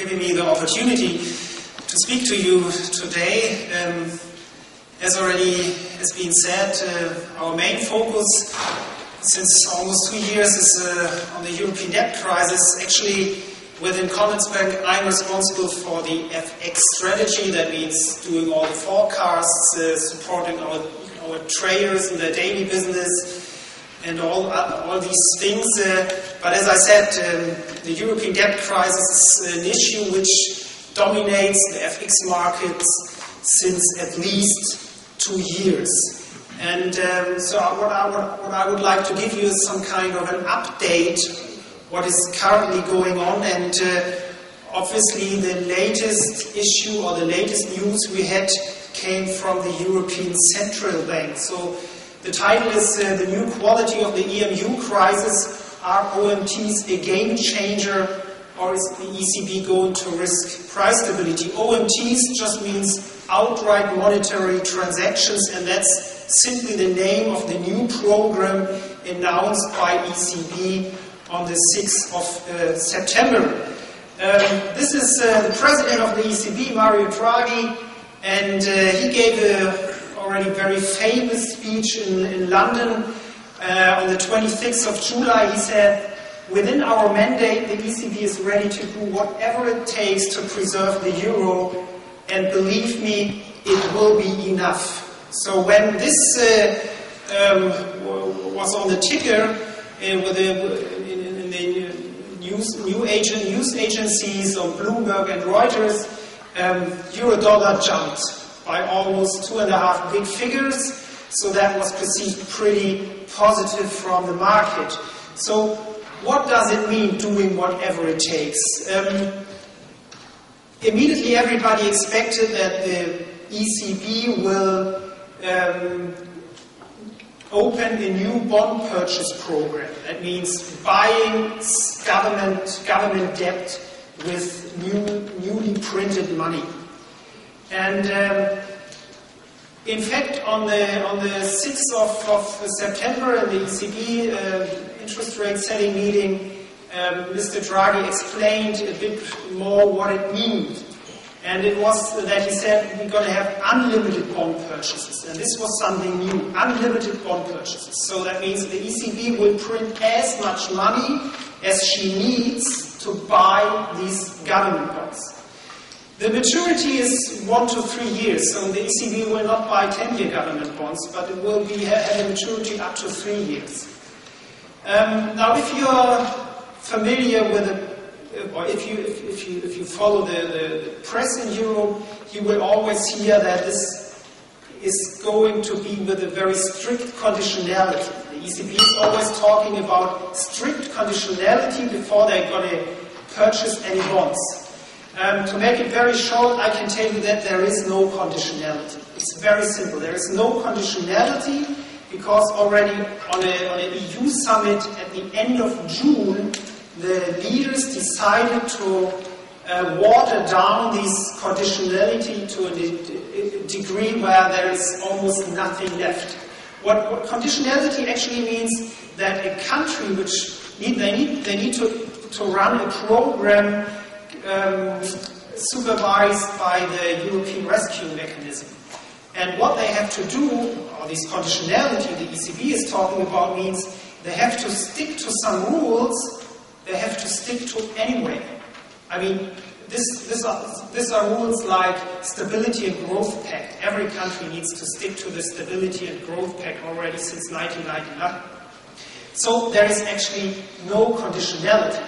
giving me the opportunity to speak to you today. As already has been said, our main focus since almost 2 years is on the European debt crisis. Actually, within Commerzbank, I'm responsible for the FX strategy. That means doing all the forecasts, supporting our traders in their daily business, and all these things. But as I said, the European debt crisis is an issue which dominates the FX markets since at least 2 years. And so what I would like to give you is some kind of an update, what is currently going on, and obviously the latest issue or the latest news we had came from the European Central Bank. So the title is The New Quality of the EMU Crisis. Are OMTs a game changer, or is the ECB going to risk price stability? OMTs just means outright monetary transactions, and that's simply the name of the new program announced by ECB on the 6th of September. This is the president of the ECB, Mario Draghi, and he gave a already very famous speech in London on the 26th of July. He said, "Within our mandate, the ECB is ready to do whatever it takes to preserve the euro, and believe me, it will be enough." So when this was on the ticker in the news agencies on Bloomberg and Reuters, euro-dollar jumped by almost 2.5 big figures, so that was perceived pretty positive from the market. So what does it mean, doing whatever it takes? Immediately everybody expected that the ECB will open a new bond purchase program. That means buying government debt with newly printed money. And in fact, on the 6th of September in the ECB interest rate setting meeting, Mr. Draghi explained a bit more what it means. And it was that he said we're going to have unlimited bond purchases. And this was something new, unlimited bond purchases. So that means the ECB will print as much money as she needs to buy these government bonds. The maturity is 1 to 3 years, so the ECB will not buy 10-year government bonds, but it will have a maturity up to 3 years. Now, if you are familiar with or if you follow the press in Europe, you will always hear that this is going to be with a very strict conditionality. The ECB is always talking about strict conditionality before they're going to purchase any bonds. To make it very short, I can tell you that there is no conditionality. It's very simple. There is no conditionality because already on an EU summit at the end of June, the leaders decided to water down this conditionality to a degree where there is almost nothing left. What conditionality actually means that a country which they need to run a program supervised by the European Rescue Mechanism. And what they have to do, or this conditionality the ECB is talking about, means they have to stick to some rules they have to stick to anyway. I mean, these are rules like Stability and Growth Pact. Every country needs to stick to the Stability and Growth Pact already since 1999. So there is actually no conditionality.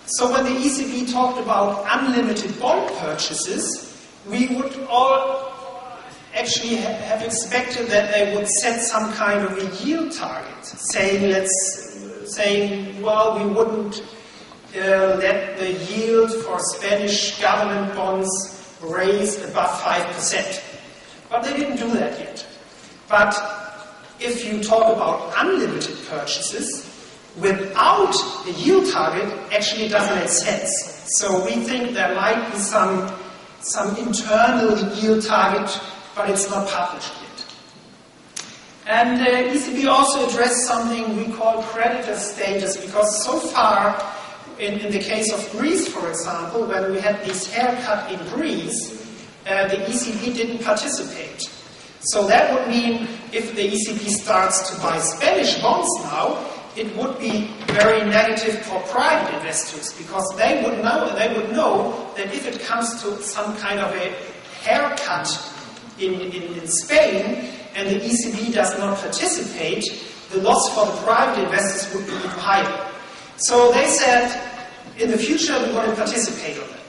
So when the ECB talked about unlimited bond purchases, we would all actually have expected that they would set some kind of a yield target, saying, well, we wouldn't let the yield for Spanish government bonds raise above 5%. But they didn't do that yet. But if you talk about unlimited purchases, without a yield target, actually doesn't make sense. So we think there might be some internal yield target, but it's not published yet. And ECB also addressed something we call creditor status, because so far in the case of Greece, for example, when we had this haircut in Greece, the ECB didn't participate. So that would mean if the ECB starts to buy Spanish bonds now, it would be very negative for private investors, because they would know that if it comes to some kind of a haircut in Spain and the ECB does not participate, the loss for the private investors would be even higher. So they said, in the future we want to participate on that.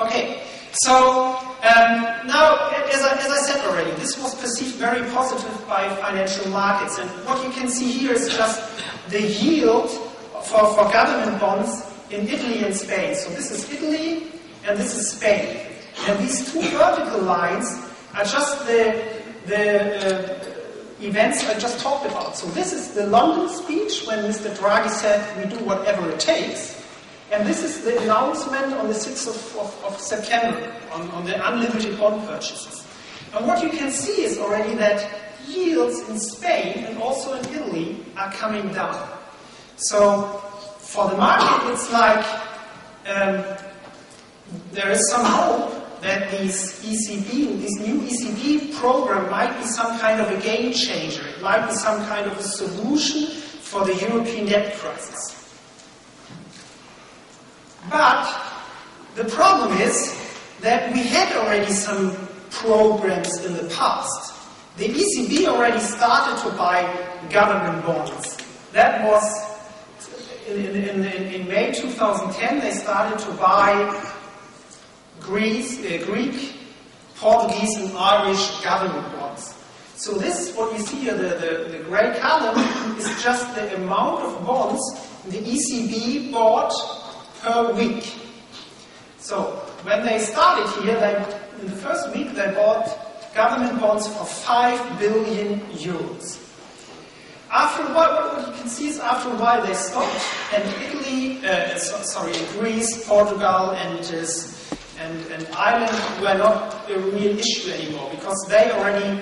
Okay, so now, as I said already, this was perceived very positive by financial markets. And what you can see here is just the yield for government bonds in Italy and Spain. So this is Italy and this is Spain. And these two vertical lines are just the events I just talked about. So this is the London speech when Mr. Draghi said we do whatever it takes. And this is the announcement on the 6th of September on the unlimited bond purchases. And what you can see is already that yields in Spain and also in Italy are coming down. So for the market, it's like there is some hope that this new ECB program might be some kind of a game changer. It might be some kind of a solution for the European debt crisis. But the problem is that we had already some programs in the past. The ECB already started to buy government bonds. That was in May 2010. They started to buy Greek, Portuguese and Irish government bonds. So this, what you see here, the grey column, is just the amount of bonds the ECB bought per week. So when they started here, in the first week they bought government bonds for 5 billion euros. After a while, what you can see is after a while they stopped, and Greece, Portugal, and Ireland were not a real issue anymore, because they already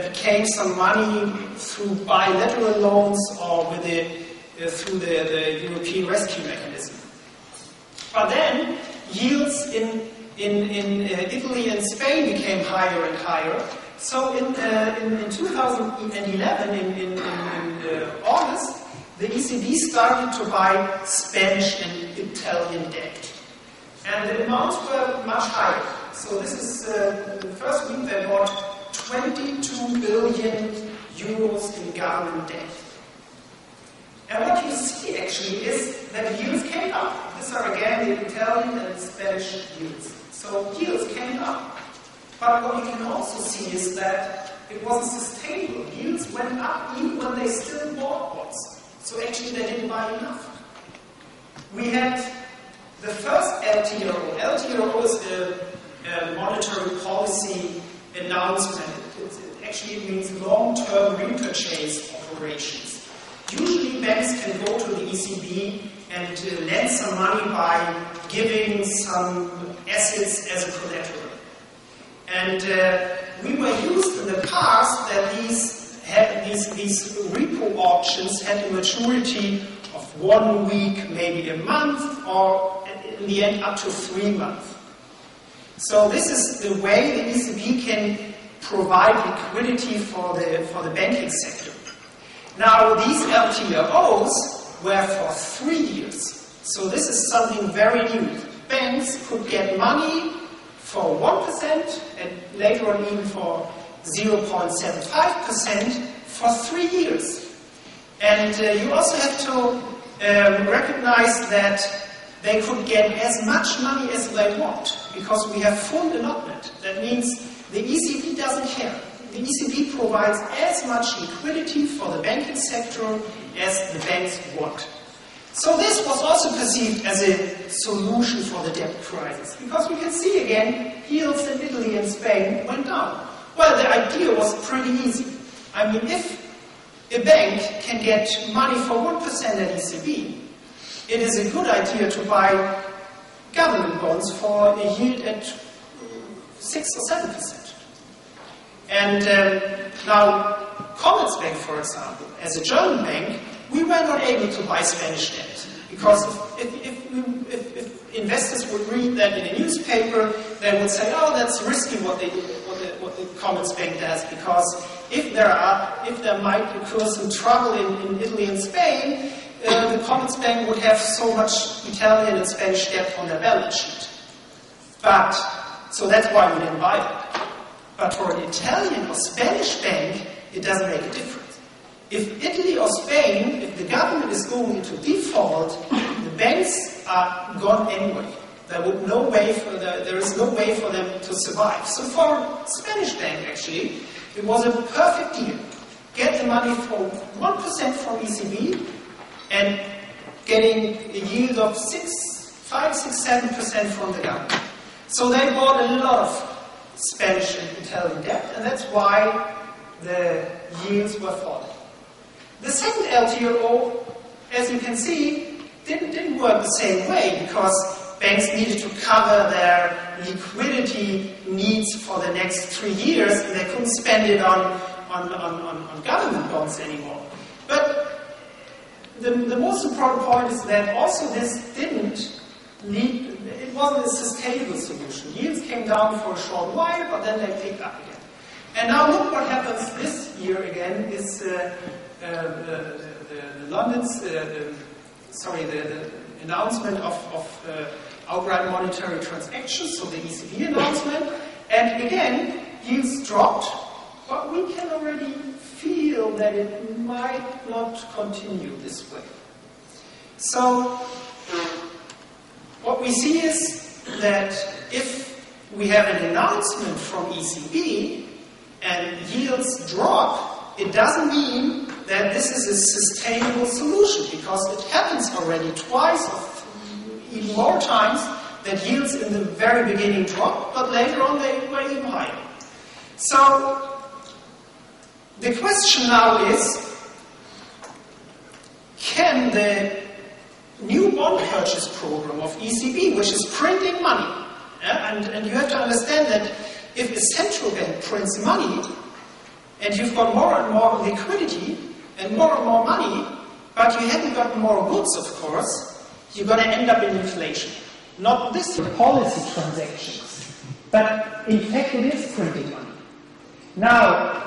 became some money through bilateral loans or through the European rescue mechanism. But then yields in Italy and Spain became higher and higher. So in 2011, in August, the ECB started to buy Spanish and Italian debt. And the amounts were much higher. So this is the first week they bought 22 billion euros in government debt. And what you see actually is that yields came up. These are again the Italian and Spanish yields. So yields came up. But what you can also see is that it wasn't sustainable. Yields went up even when they still bought bonds. So actually they didn't buy enough. We had the first LTRO. LTRO is a monetary policy announcement. It means long-term repurchase operations. Usually banks can go to the ECB and lend some money by giving some assets as a collateral. And we were used in the past that these repo auctions had a maturity of 1 week, maybe a month, or in the end up to 3 months. So this is the way the ECB can provide liquidity for the banking sector. Now these LTROs were for 3 years. So this is something very new. Banks could get money for 1% and later on even for 0.75% for 3 years. And you also have to recognize that they could get as much money as they want, because we have full allotment. That means the ECB doesn't care. The ECB provides as much liquidity for the banking sector as the banks want. So this was also perceived as a solution for the debt crisis, because we can see again, yields in Italy and Spain went down. Well, the idea was pretty easy. I mean, if a bank can get money for 1% at ECB, it is a good idea to buy government bonds for a yield at 6 or 7%. And now, Commerzbank, for example, as a German bank, we were not able to buy Spanish debt Because if investors would read that in a newspaper, they would say, "Oh, that's risky what the Commerzbank does, because if there might occur some trouble in Italy and Spain, the Commerzbank would have so much Italian and Spanish debt on their balance sheet." So that's why we didn't buy it. But for an Italian or Spanish bank, it doesn't make a difference. If Italy or Spain, if the government is going into default, the banks are gone anyway. There is no way for them to survive. So for a Spanish bank, actually, it was a perfect deal. Get the money for 1% from ECB and getting a yield of 5, 6, 7% from the government. So they bought a lot of Spanish and Italian debt, and that's why the yields were falling. The second LTRO, as you can see, didn't work the same way, because banks needed to cover their liquidity needs for the next 3 years, and they couldn't spend it on government bonds anymore. But the most important point is that also this it wasn't a sustainable solution. Yields came down for a short while, but then they picked up again. And now look what happens this year again is the announcement of outright monetary transactions, so the ECB announcement. And again, yields dropped, but we can already feel that it might not continue this way. So what we see is that if we have an announcement from ECB and yields drop, it doesn't mean that this is a sustainable solution, because it happens already twice or even more times that yields in the very beginning dropped, but later on they were even higher. So the question now is, can the new bond purchase program of ECB, which is printing money, and you have to understand that if a central bank prints money, and you've got more and more liquidity and more money, but you haven't got more goods, of course, you're going to end up in inflation. Not this policy transactions, but in fact it is printing money. Now,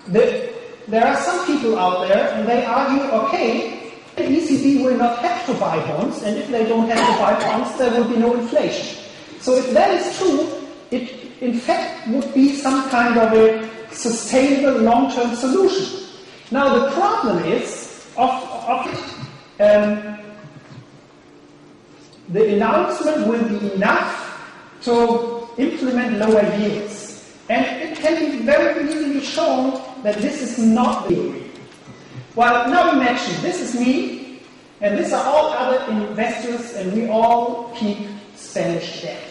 there are some people out there, and they argue, okay, the ECB will not have to buy bonds, and if they don't have to buy bonds, there will be no inflation. So if that is true, it in fact would be some kind of a sustainable long-term solution. Now the problem is the announcement will be enough to implement lower yields, and it can be very easily shown that this is not the theory. Well, now imagine this is me, and these are all other investors, and we all keep Spanish debt.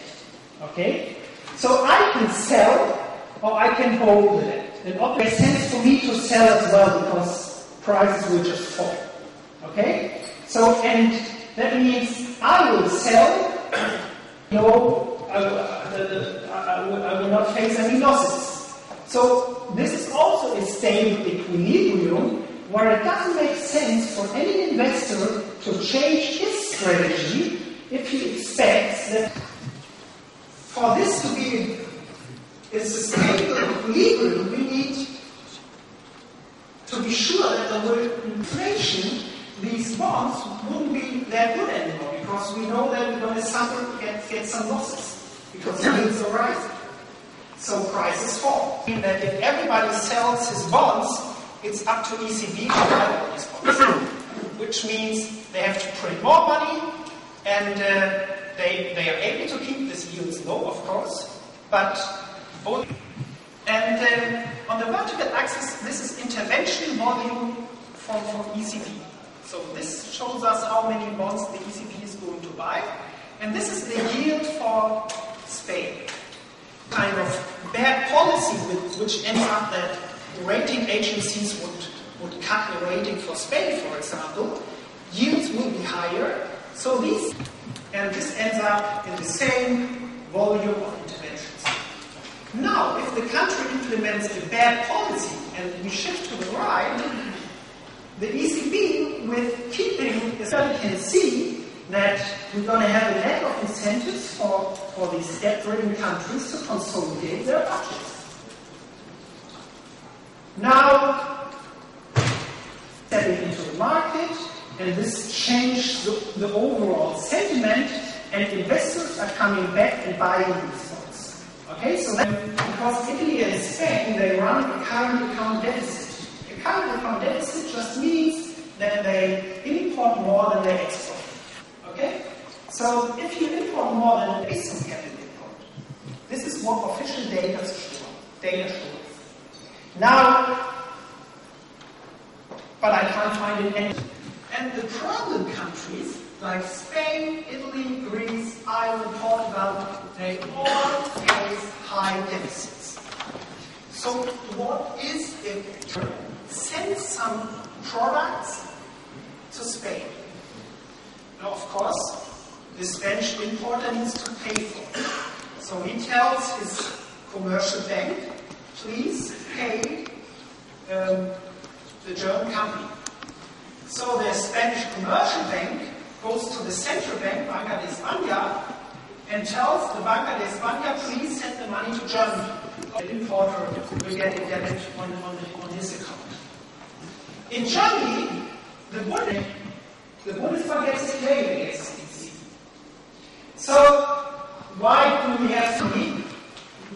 Okay? So I can sell, or I can hold the debt. And it makes sense for me to sell as well, because prices will just fall. Okay? So, and that means I will sell, I will not face any losses. So this is also a stable equilibrium where it doesn't make sense for any investor to change his strategy if he expects that for this to be a sustainable equilibrium, we need to be sure that there will be inflation. These bonds wouldn't be that good anymore, because we know that we're going to get some losses because yields are rising. So prices fall. Meaning that if everybody sells his bonds, it's up to ECB to buy all these bonds, which means they have to print more money, and they are able to keep these yields low, of course, but both. And on the vertical axis, this is intervention volume from ECB. So this shows us how many bonds the ECB is going to buy, and this is the yield for Spain. Kind of bad policy which ends up that rating agencies would cut the rating for Spain, for example. Yields will be higher, so this ends up in the same volume of interventions. Now, if the country implements a bad policy and we shift to the right, the ECB, with keeping, you can see that we're going to have a lack of incentives for these debt-ridden countries to consolidate their budgets. Now, stepping into the market, and this changed the overall sentiment, and investors are coming back and buying these bonds. Okay, so then, because Italy and Spain, they run a current account deficit. A current account deficit just means that they import more than they export. Okay? So if you import more than there is some capital import, this is what official data shows. Now, but I can't find it anywhere. And the problem countries like Spain, Italy, Greece, Ireland, Portugal, they all face high deficits. So what is it? Send some products to Spain. Now, of course, the Spanish importer needs to pay for it. So he tells his commercial bank, please pay the German company. So the Spanish commercial bank goes to the central bank, Banca de España, and tells the Banca de España, please send the money to Germany. The importer will get a debit on his account. In Germany, the Bundesbank gets a claim against the ECB. So, why do we have to leave?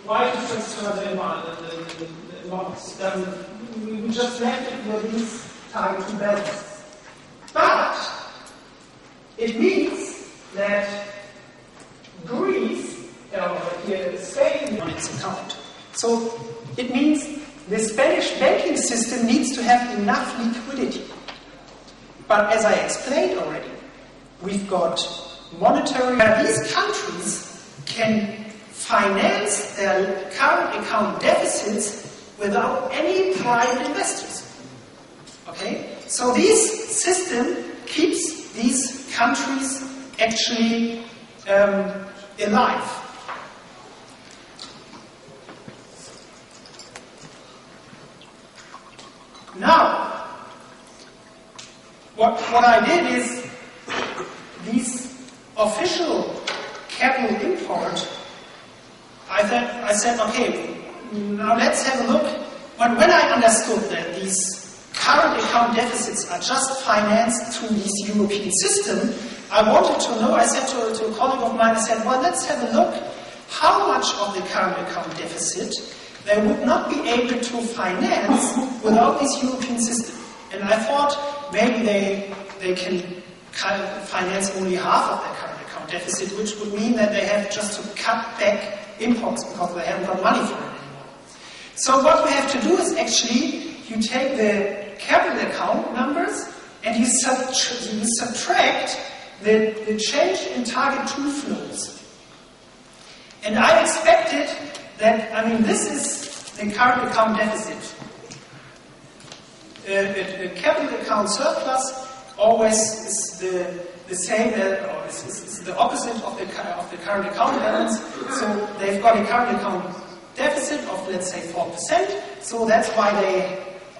Why to transfer the amounts? We just left it with these target two balances. But it means that Greece, here Spain, on its account. So it means the Spanish banking system needs to have enough liquidity. But as I explained already, we've got monetary, these countries can finance their current account deficits without any private investors. Okay? So this system keeps these countries actually alive. Now, what I did is these official capital import, I said, okay, now let's have a look. When I understood that these current account deficits are just financed through this European system, I wanted to know, I said to a colleague of mine, I said, well, let's have a look how much of the current account deficit they would not be able to finance without this European system. And I thought maybe they can finance only half of their current account deficit, which would mean that they have just to cut back imports because they haven't got money for it anymore. So what we have to do is actually, you take the capital account numbers and you subtract the change in target 2 flows. And I expected that, this is the current account deficit. A capital account surplus always is the same, or is the opposite of the current account balance. So they've got a current account deficit of, let's say, 4%. So that's why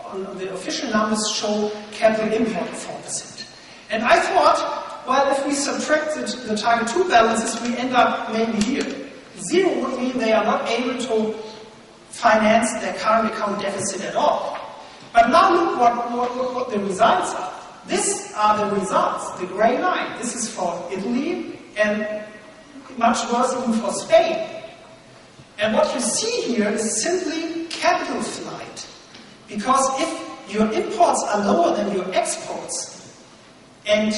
on the official numbers show capital import of 4%. And I thought, well, if we subtract the target 2 balances, we end up maybe here. 0 would mean they are not able to finance their current account deficit at all. But now look what the results are. These are the results, the grey line. This is for Italy and much worse even for Spain. And what you see here is simply capital flight. Because if your imports are lower than your exports and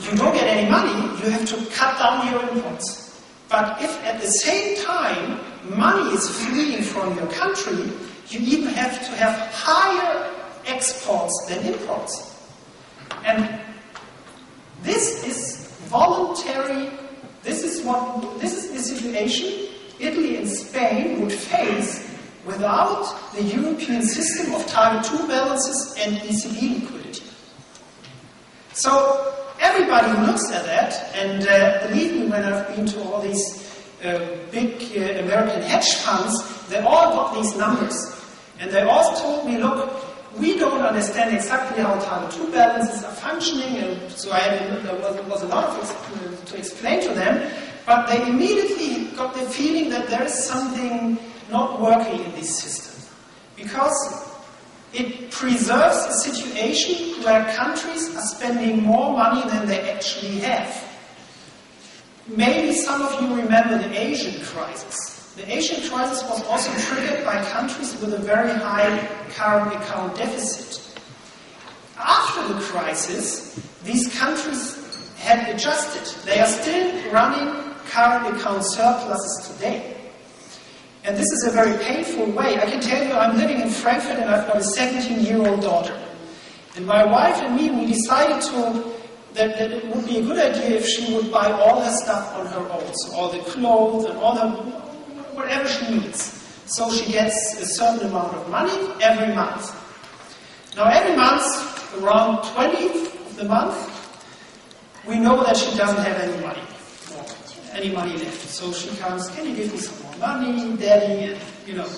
you don't get any money, you have to cut down your imports. But if at the same time money is fleeing from your country, you even have to have higher exports than imports. And this is voluntary, this is the situation Italy and Spain would face without the European system of target 2 balances and ECB liquidity. So everybody looks at that, and believe me, when I've been to all these big American hedge funds, they all got these numbers. And they also told me, look, we don't understand exactly how Target 2 balances are functioning, and so there was a lot of to explain to them, but they immediately got the feeling that there is something not working in this system, because it preserves a situation where countries are spending more money than they actually have. Maybe some of you remember the Asian crisis. The Asian crisis was also triggered by countries with a very high current account deficit. After the crisis, these countries had adjusted. They are still running current account surpluses today. And this is a very painful way. I can tell you, I'm living in Frankfurt and I've got a 17-year-old daughter. And my wife and me, we decided that it would be a good idea if she would buy all her stuff on her own. So all the clothes and all her, whatever she needs. So she gets a certain amount of money every month. Now every month, around 20th of the month, we know that she doesn't have any money left. So she comes, can you give me some more money, daddy, and you know.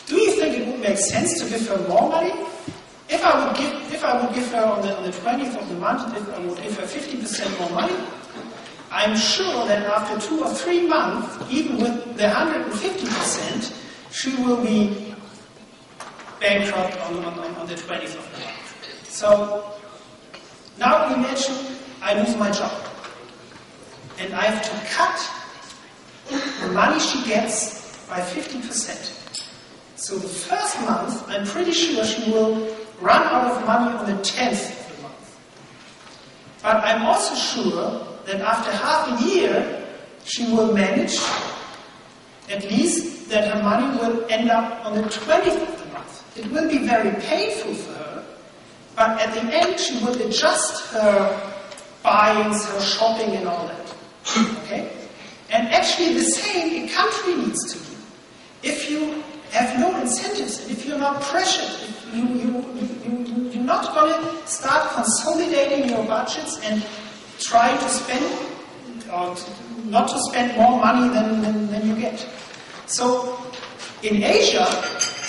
Do you think it would make sense to give her more money? If I would give her on the 20th of the month, if I would give her 50% more money, I'm sure that after 2 or 3 months, even with the 150%, she will be bankrupt on the 20th of the month. So now imagine I lose my job and I have to cut the money she gets by 50%. So the first month, I'm pretty sure she will run out of money on the 10th of the month. But I'm also sure that after half a year, she will manage at least that her money will end up on the 20th of the month. It will be very painful for her, but at the end she will adjust her buyings, her shopping and all that. Okay? And actually the same a country needs to do. If you have no incentives, and if you're not pressured, if you're not going to start consolidating your budgets and try to spend, or not to spend more money than you get. So in Asia,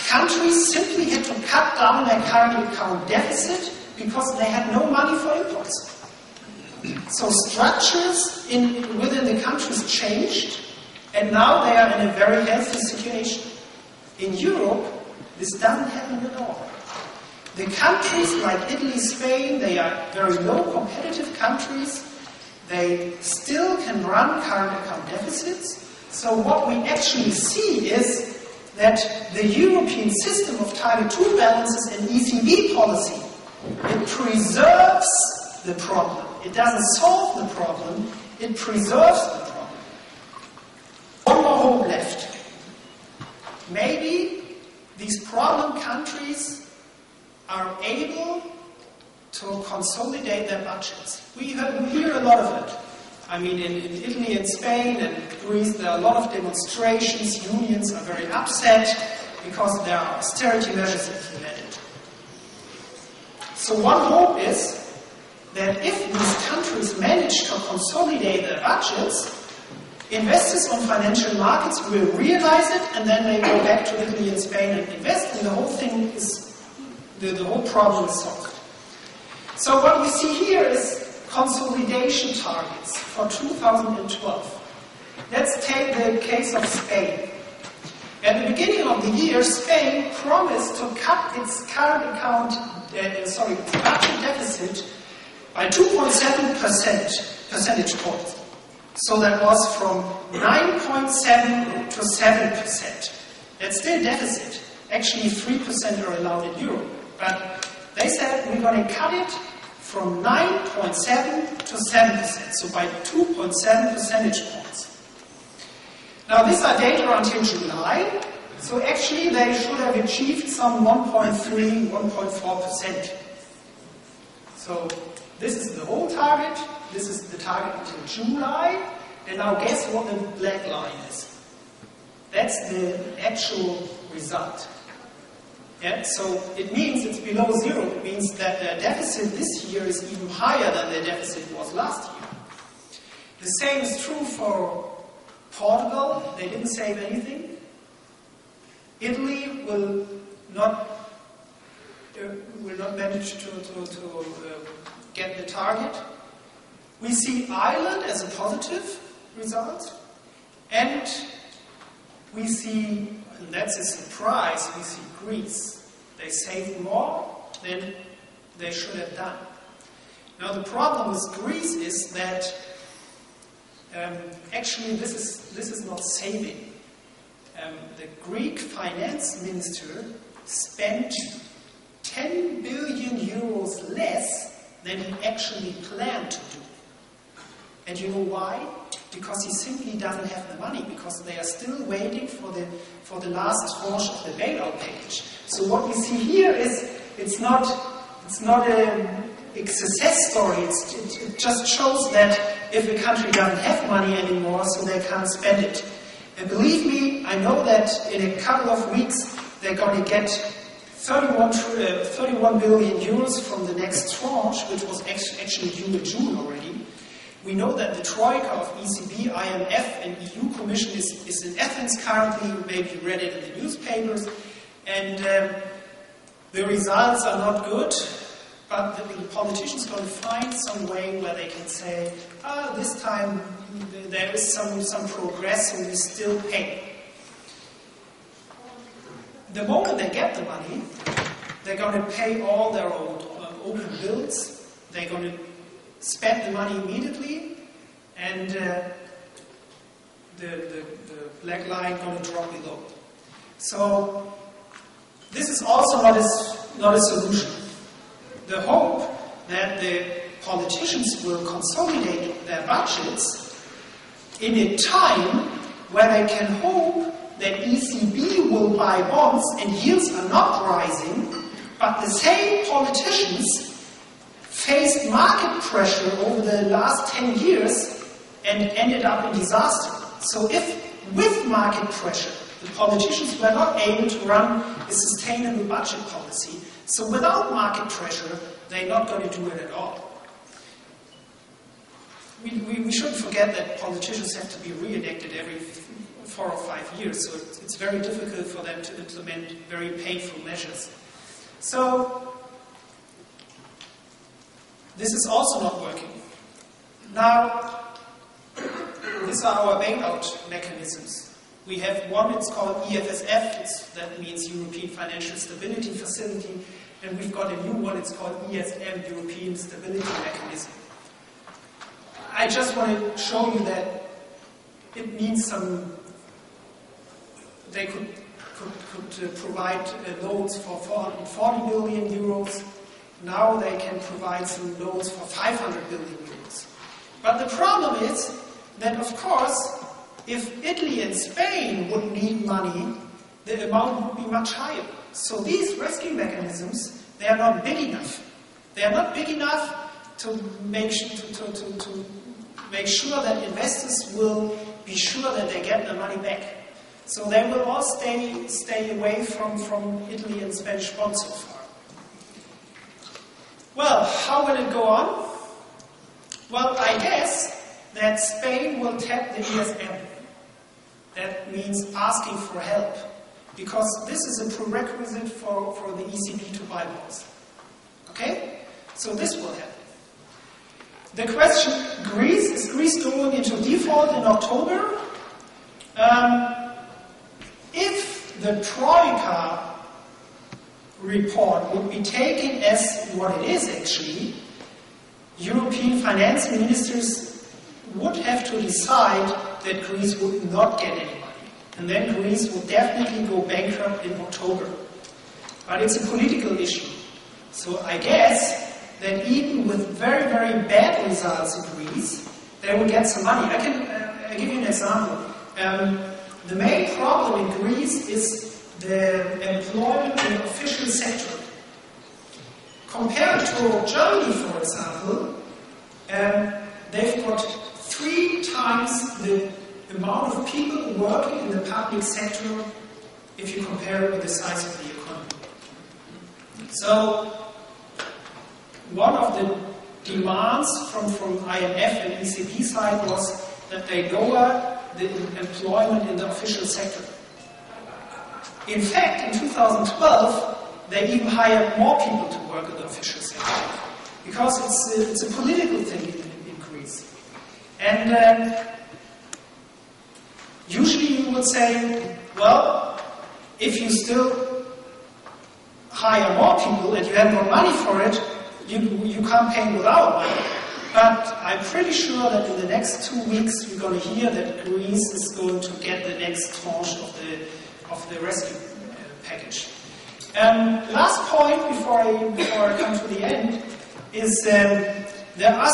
countries simply had to cut down their current account deficit because they had no money for imports. So structures within the countries changed, and now they are in a very healthy situation. In Europe, this doesn't happen at all. The countries like Italy, Spain, they are very low competitive countries. They still can run current account deficits. So what we actually see is that the European system of Target 2 balances and ECB policy, it preserves the problem. It doesn't solve the problem, it preserves the problem. One more hope left. Maybe these problem countries are able to consolidate their budgets. We hear a lot of it. I mean, in Italy and Spain and Greece, there are a lot of demonstrations. Unions are very upset because there are austerity measures implemented. So one hope is that if these countries manage to consolidate their budgets, investors on financial markets will realize it, and then they go back to Italy and Spain and invest, and the whole thing is, the whole problem is solved. So what we see here is consolidation targets for 2012. Let's take the case of Spain. At the beginning of the year, Spain promised to cut its current account, its budget deficit by 2.7 percentage points. So that was from 9.7 to 7%. That's still deficit. Actually, 3% are allowed in Europe. But they said we're going to cut it from 9.7 to 7%, so by 2.7 percentage points. Now, these are data until July, so actually they should have achieved some 1.3, 1.4%. So this is the whole target, this is the target until July, and now guess what the black line is? That's the actual result. Yeah, so it means it's below zero. It means that the deficit this year is even higher than the deficit was last year. The same is true for Portugal. They didn't save anything. Italy will not manage to get the target. We see Ireland as a positive result, and we see, and that's a surprise, we see Greece. They saved more than they should have done. Now the problem with Greece is that actually this is not saving. The Greek finance minister spent 10 billion euros less than he actually planned to do. And you know why? Because he simply doesn't have the money, because they are still waiting for the last tranche of the bailout package. So what we see here is it's not a success story. It just shows that if a country doesn't have money anymore, so they can't spend it. And believe me, I know that in a couple of weeks they're going to get 31 billion euros from the next tranche, which was actually due in June already. We know that the troika of ECB, IMF, and EU Commission is in Athens currently. You maybe read it in the newspapers. And the results are not good, but the politicians are going to find some way where they can say, this time there is some progress and we still pay. The moment they get the money, they're going to pay all their old open bills. They're going to spend the money immediately, and the black line going to drop below. So this is also not a solution. The hope that the politicians will consolidate their budgets in a time where they can hope that ECB will buy bonds and yields are not rising, but the same politicians faced market pressure over the last 10 years and ended up in disaster. So if with market pressure the politicians were not able to run a sustainable budget policy, so without market pressure they're not going to do it at all. We shouldn't forget that politicians have to be re-elected every 4 or 5 years, so it's very difficult for them to implement very painful measures. So this is also not working. Now, these are our bailout mechanisms. We have one, it's called EFSF, that means European Financial Stability Facility, and we've got a new one, it's called ESM, European Stability Mechanism. I just want to show you that it means they could provide loans for 440 billion euros. Now they can provide some loans for 500 billion euros. But the problem is that, of course, if Italy and Spain would need money, the amount would be much higher. So these rescue mechanisms, they are not big enough. They are not big enough to make sure that investors will be sure that they get their money back. So they will all stay away from Italy and Spanish bonds so far. Well, how will it go on? Well, I guess that Spain will tap the ESM. That means asking for help, because this is a prerequisite for the ECB to buy bonds. Okay? So this will happen. The question, Greece, is Greece going into default in October? If the Troika report would be taken as what it is actually, European finance ministers would have to decide that Greece would not get any money. And then Greece would definitely go bankrupt in October. But it's a political issue. So I guess that even with very, very bad results in Greece, they will get some money. I give you an example. The main problem in Greece is the employment in the official sector. Compared to Germany, for example, they've got 3 times the amount of people working in the public sector if you compare it with the size of the economy. So, one of the demands from IMF and ECB side was that they lower the employment in the official sector. In fact, in 2012, they even hired more people to work in the official sector, because it's a political thing in Greece. And usually you would say, well, if you still hire more people and you have more money for it, you can't pay without money. But I'm pretty sure that in the next 2 weeks we're going to hear that Greece is going to get the next tranche of the rescue package. Last point before I come to the end is there are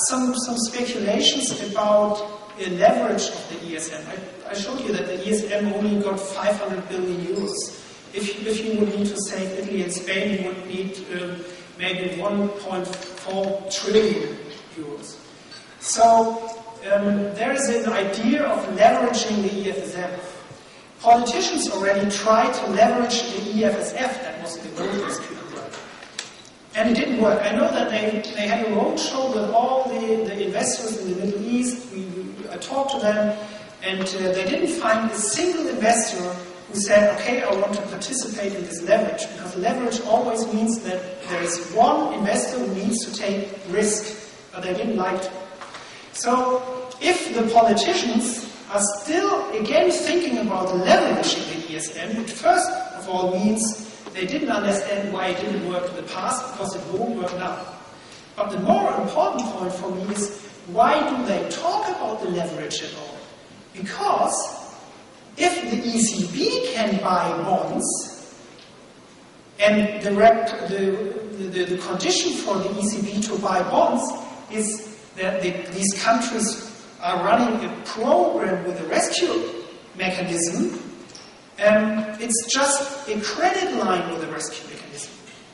some speculations about the leverage of the ESM. I showed you that the ESM only got 500 billion euros. If you would need to save Italy and Spain, you would need maybe 1.4 trillion euros. So there is an idea of leveraging the EFSM. Politicians already tried to leverage the EFSF, that was the Growth Rescue Umbrella. And it didn't work. I know that they had a roadshow with all the investors in the Middle East. I talked to them, and they didn't find a single investor who said, okay, I want to participate in this leverage. Because leverage always means that there is one investor who needs to take risk, but they didn't like to. So if the politicians are still again thinking about leveraging the ESM, which first of all means they didn't understand why it didn't work in the past, because it won't work now. But the more important point for me is, why do they talk about the leverage at all? Because if the ECB can buy bonds, and the condition for the ECB to buy bonds is that these countries are running a program with a rescue mechanism, it's just a credit line with a rescue mechanism.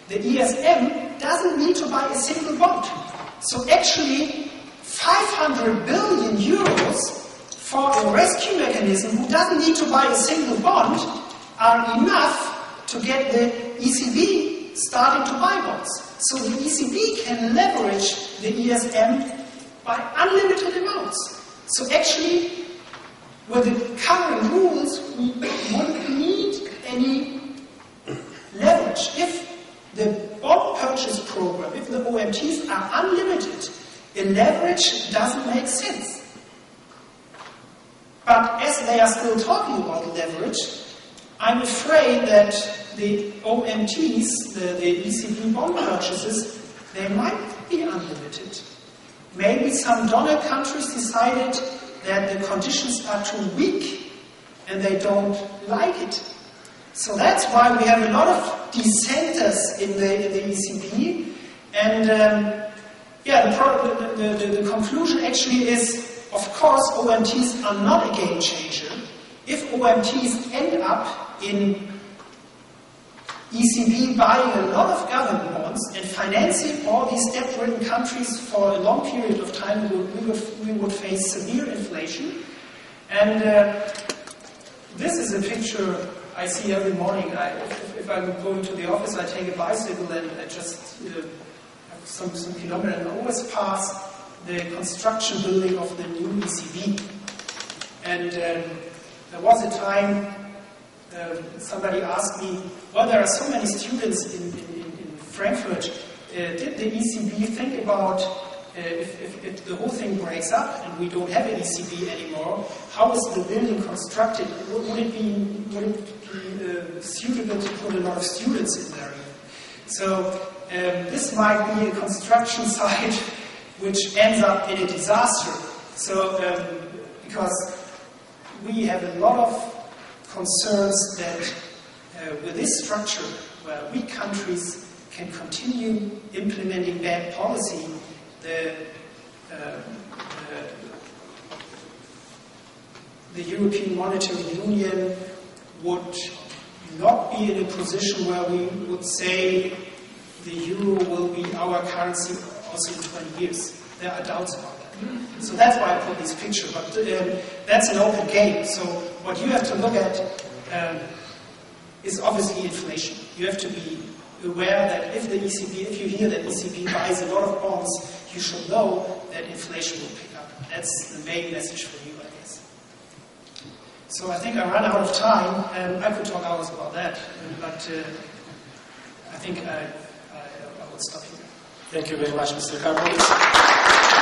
The ESM doesn't need to buy a single bond. So actually, 500 billion euros for a rescue mechanism who doesn't need to buy a single bond are enough to get the ECB starting to buy bonds. So the ECB can leverage the ESM by unlimited amounts. So actually, with the current rules, we wouldn't need any leverage. If the bond purchase program, if the OMTs are unlimited, a leverage doesn't make sense. But as they are still talking about leverage, I'm afraid that the OMTs, the ECB bond purchases, they might be unlimited. Maybe some donor countries decided that the conditions are too weak and they don't like it. So that's why we have a lot of dissenters in the ECB. And the conclusion actually is, of course, OMTs are not a game changer. If OMTs end up in ECB buying a lot of government bonds and financing all these debt-ridden countries for a long period of time, we would face severe inflation. And this is a picture I see every morning. If I'm going to the office, I take a bicycle and I just have some kilometers and I always pass the construction building of the new ECB. And there was a time somebody asked me, well, there are so many students in Frankfurt, did the ECB think about if the whole thing breaks up and we don't have an ECB anymore, how is the building constructed? Would it be suitable to put a lot of students in there? So this might be a construction site which ends up in a disaster. So because we have a lot of concerns that with this structure, where weak countries can continue implementing bad policy, the European Monetary Union would not be in a position where we would say the euro will be our currency also in 20 years. There are doubts about that. So that's why I put this picture. But that's an open game. So what you have to look at is obviously inflation. You have to be aware that if you hear that ECB buys a lot of bonds, you should know that inflation will pick up. That's the main message for you, I guess. So I think I ran out of time, and I could talk hours about that, but I think I will stop here. Thank you very much, Mr. Karpowitz.